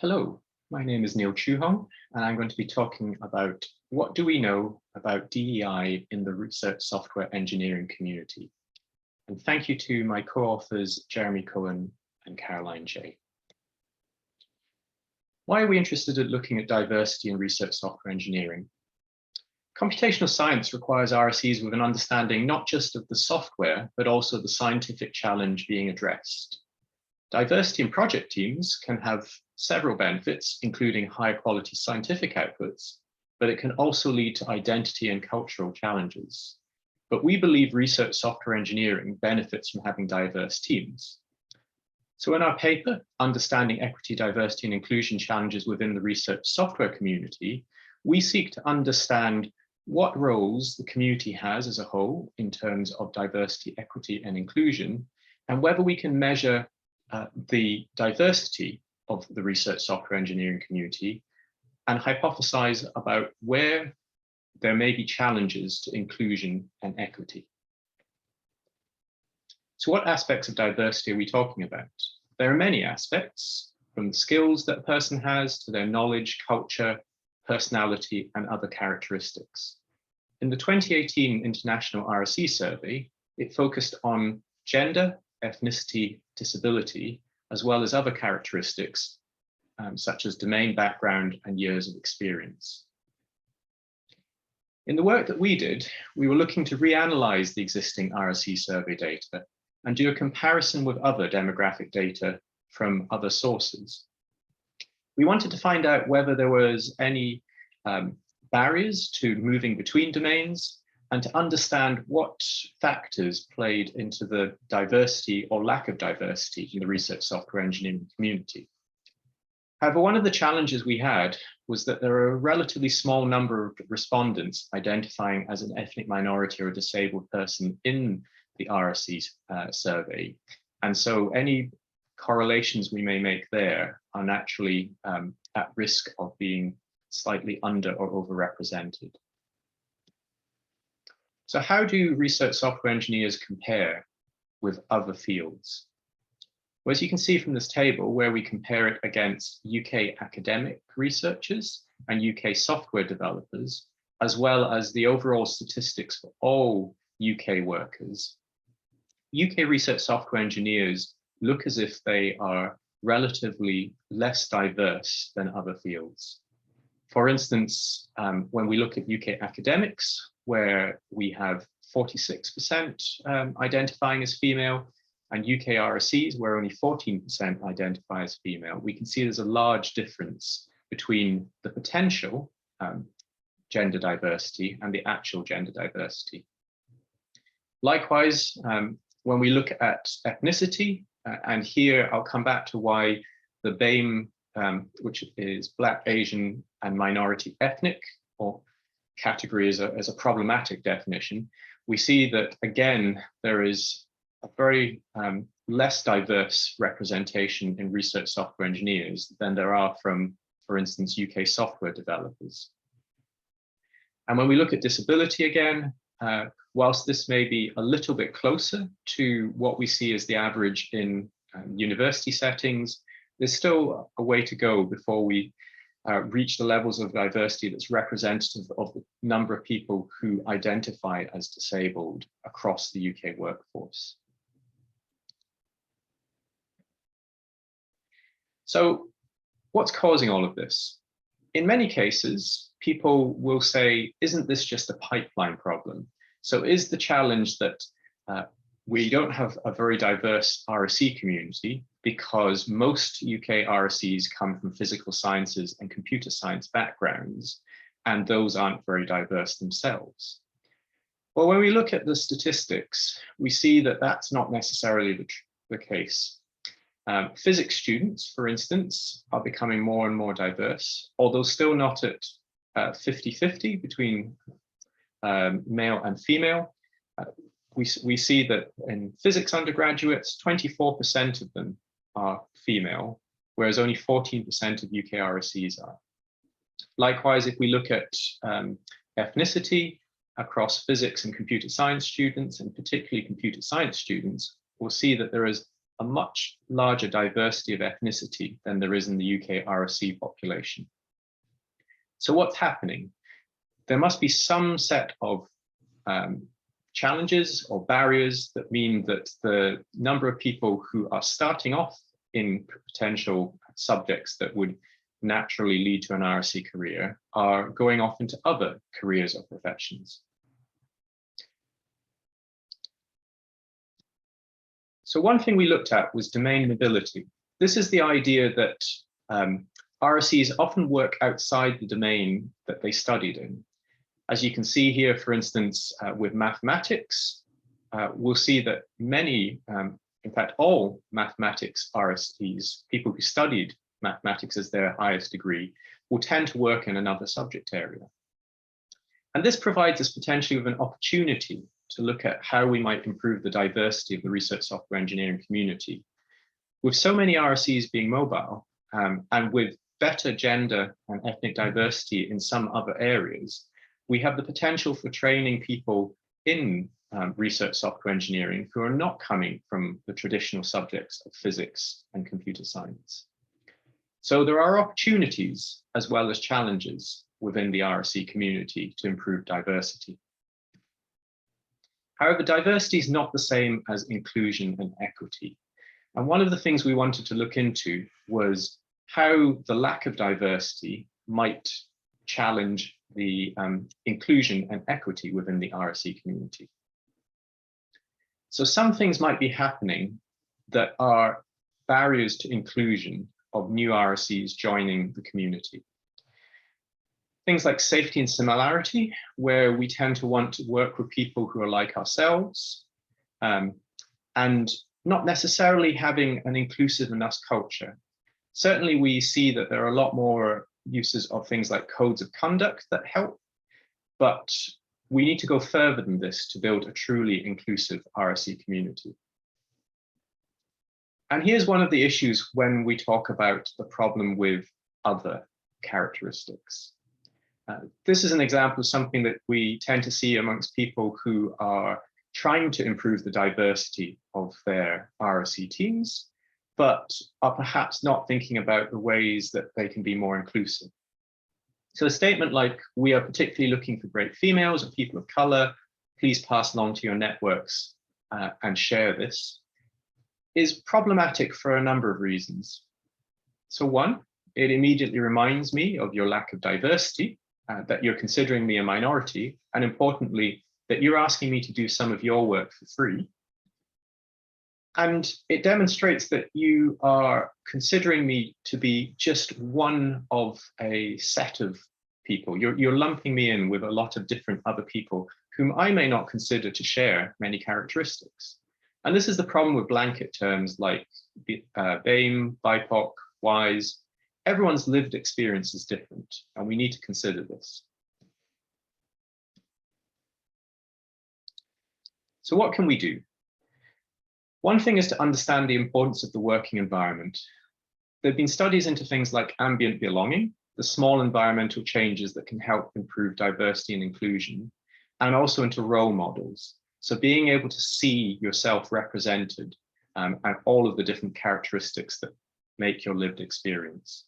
Hello, my name is Chue Hong, and I'm going to be talking about what do we know about DEI in the research software engineering community. And thank you to my co-authors, Jeremy Cohen and Caroline J. Why are we interested in looking at diversity in research software engineering? Computational science requires RSEs with an understanding not just of the software, but also the scientific challenge being addressed. Diversity in project teams can have several benefits, including higher quality scientific outputs, but it can also lead to identity and cultural challenges. But we believe research software engineering benefits from having diverse teams. So in our paper, Understanding Equity, Diversity and Inclusion Challenges Within the Research Software Community, we seek to understand what roles the community has as a whole in terms of diversity, equity and inclusion, and whether we can measure the diversity of the research software engineering community and hypothesize about where there may be challenges to inclusion and equity. So what aspects of diversity are we talking about? There are many aspects, from the skills that a person has to their knowledge, culture, personality, and other characteristics. In the 2018 International RSE Survey, it focused on gender, ethnicity, disability, as well as other characteristics such as domain background and years of experience. In the work that we did, we were looking to reanalyze the existing RSE survey data and do a comparison with other demographic data from other sources. We wanted to find out whether there was any barriers to moving between domains and to understand what factors played into the diversity or lack of diversity in the research software engineering community. However, one of the challenges we had was that there are a relatively small number of respondents identifying as an ethnic minority or a disabled person in the RSE survey. And so any correlations we may make there are naturally at risk of being slightly under or overrepresented. So how do research software engineers compare with other fields? Well, as you can see from this table, where we compare it against UK academic researchers and UK software developers, as well as the overall statistics for all UK workers, UK research software engineers look as if they are relatively less diverse than other fields. For instance, when we look at UK academics, where we have 46% identifying as female, and UK RSEs, where only 14% identify as female, we can see there's a large difference between the potential gender diversity and the actual gender diversity. Likewise, when we look at ethnicity, and here I'll come back to why the BAME, which is Black, Asian, and minority ethnic, or category as a problematic definition, we see that, again, there is a very less diverse representation in research software engineers than there are from, for instance, UK software developers. And when we look at disability again, whilst this may be a little bit closer to what we see as the average in university settings, there's still a way to go before we reach the levels of diversity that's representative of the number of people who identify as disabled across the UK workforce. So what's causing all of this? In many cases, people will say, isn't this just a pipeline problem? So is the challenge that we don't have a very diverse RSE community because most UK RSEs come from physical sciences and computer science backgrounds, and those aren't very diverse themselves? Well, when we look at the statistics, we see that that's not necessarily the case. Physics students, for instance, are becoming more and more diverse, although still not at 50-50 between male and female. We see that in physics undergraduates, 24% of them are female, whereas only 14% of UK RSEs are. Likewise, if we look at ethnicity across physics and computer science students, and particularly computer science students, we'll see that there is a much larger diversity of ethnicity than there is in the UK RSC population. So what's happening? There must be some set of challenges or barriers that mean that the number of people who are starting off in potential subjects that would naturally lead to an RSC career are going off into other careers or professions. So one thing we looked at was domain mobility. This is the idea that RSCs often work outside the domain that they studied in. As you can see here, for instance, with mathematics, we'll see that many, in fact, all mathematics RSCs, people who studied mathematics as their highest degree, will tend to work in another subject area. And this provides us potentially with an opportunity to look at how we might improve the diversity of the research software engineering community. With so many RSCs being mobile, and with better gender and ethnic diversity in some other areas, we have the potential for training people in research software engineering who are not coming from the traditional subjects of physics and computer science. So there are opportunities as well as challenges within the RSC community to improve diversity. However, diversity is not the same as inclusion and equity. And one of the things we wanted to look into was how the lack of diversity might challenge the inclusion and equity within the RSC community. So some things might be happening that are barriers to inclusion of new RSCs joining the community. Things like safety and similarity, where we tend to want to work with people who are like ourselves, and not necessarily having an inclusive enough culture. Certainly we see that there are a lot more uses of things like codes of conduct that help, but we need to go further than this to build a truly inclusive RSC community. And here's one of the issues when we talk about the problem with other characteristics. This is an example of something that we tend to see amongst people who are trying to improve the diversity of their RSC teams, but are perhaps not thinking about the ways that they can be more inclusive. So a statement like, "We are particularly looking for great females or people of color, please pass along to your networks and share this," is problematic for a number of reasons. So one, it immediately reminds me of your lack of diversity, that you're considering me a minority, and importantly, that you're asking me to do some of your work for free. And it demonstrates that you are considering me to be just one of a set of people. You're lumping me in with a lot of different other people whom I may not consider to share many characteristics. And this is the problem with blanket terms like BAME, BIPOC, WISE. Everyone's lived experience is different, and we need to consider this. So what can we do? One thing is to understand the importance of the working environment. There have been studies into things like ambient belonging, the small environmental changes that can help improve diversity and inclusion, and also into role models. So being able to see yourself represented and all of the different characteristics that make your lived experience.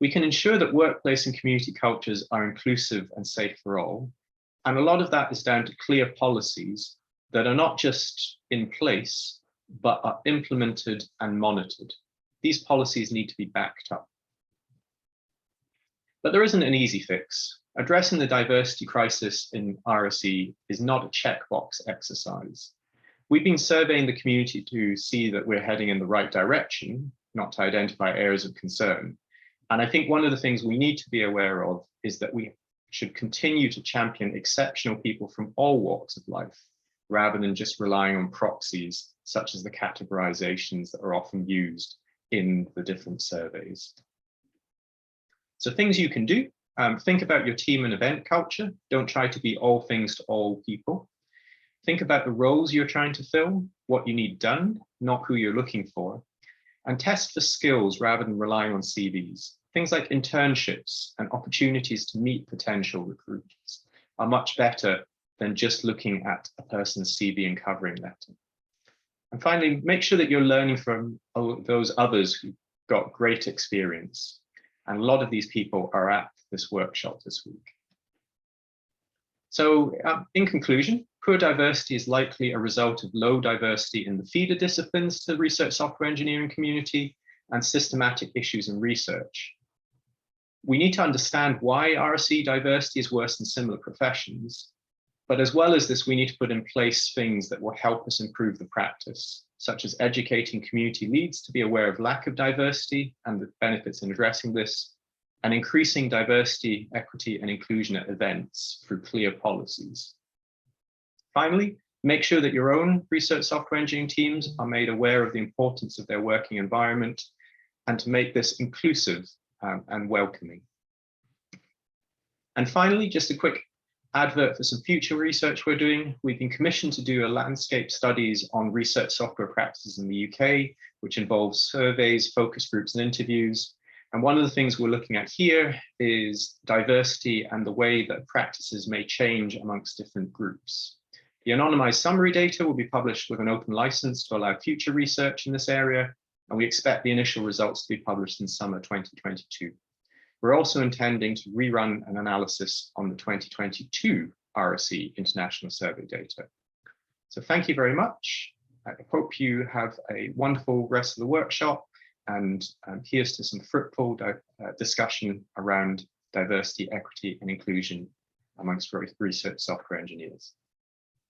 We can ensure that workplace and community cultures are inclusive and safe for all. And a lot of that is down to clear policies that are not just in place, but are implemented and monitored. These policies need to be backed up. But there isn't an easy fix. Addressing the diversity crisis in RSE is not a checkbox exercise. We've been surveying the community to see that we're heading in the right direction, not to identify areas of concern. And I think one of the things we need to be aware of is that we should continue to champion exceptional people from all walks of life, rather than just relying on proxies, such as the categorizations that are often used in the different surveys. So things you can do, think about your team and event culture. Don't try to be all things to all people. Think about the roles you're trying to fill, what you need done, not who you're looking for, and test for skills rather than relying on CVs. Things like internships and opportunities to meet potential recruiters are much better than just looking at a person's CV and covering letter. And finally, make sure that you're learning from those others who got great experience. And a lot of these people are at this workshop this week. So in conclusion, poor diversity is likely a result of low diversity in the feeder disciplines to the research software engineering community and systematic issues in research. We need to understand why RSE diversity is worse than similar professions. But as well as this, we need to put in place things that will help us improve the practice, such as educating community leads to be aware of lack of diversity and the benefits in addressing this, and increasing diversity, equity, and inclusion at events through clear policies. Finally, make sure that your own research software engineering teams are made aware of the importance of their working environment and to make this inclusive and welcoming. And finally, just a quick advert for some future research we're doing. We've been commissioned to do a landscape studies on research software practices in the UK, which involves surveys, focus groups, and interviews. And one of the things we're looking at here is diversity and the way that practices may change amongst different groups. The anonymized summary data will be published with an open license to allow future research in this area, and we expect the initial results to be published in summer 2022. We're also intending to rerun an analysis on the 2022 RSE International Survey data. So thank you very much. I hope you have a wonderful rest of the workshop, and here's to some fruitful discussion around diversity, equity, and inclusion amongst research software engineers.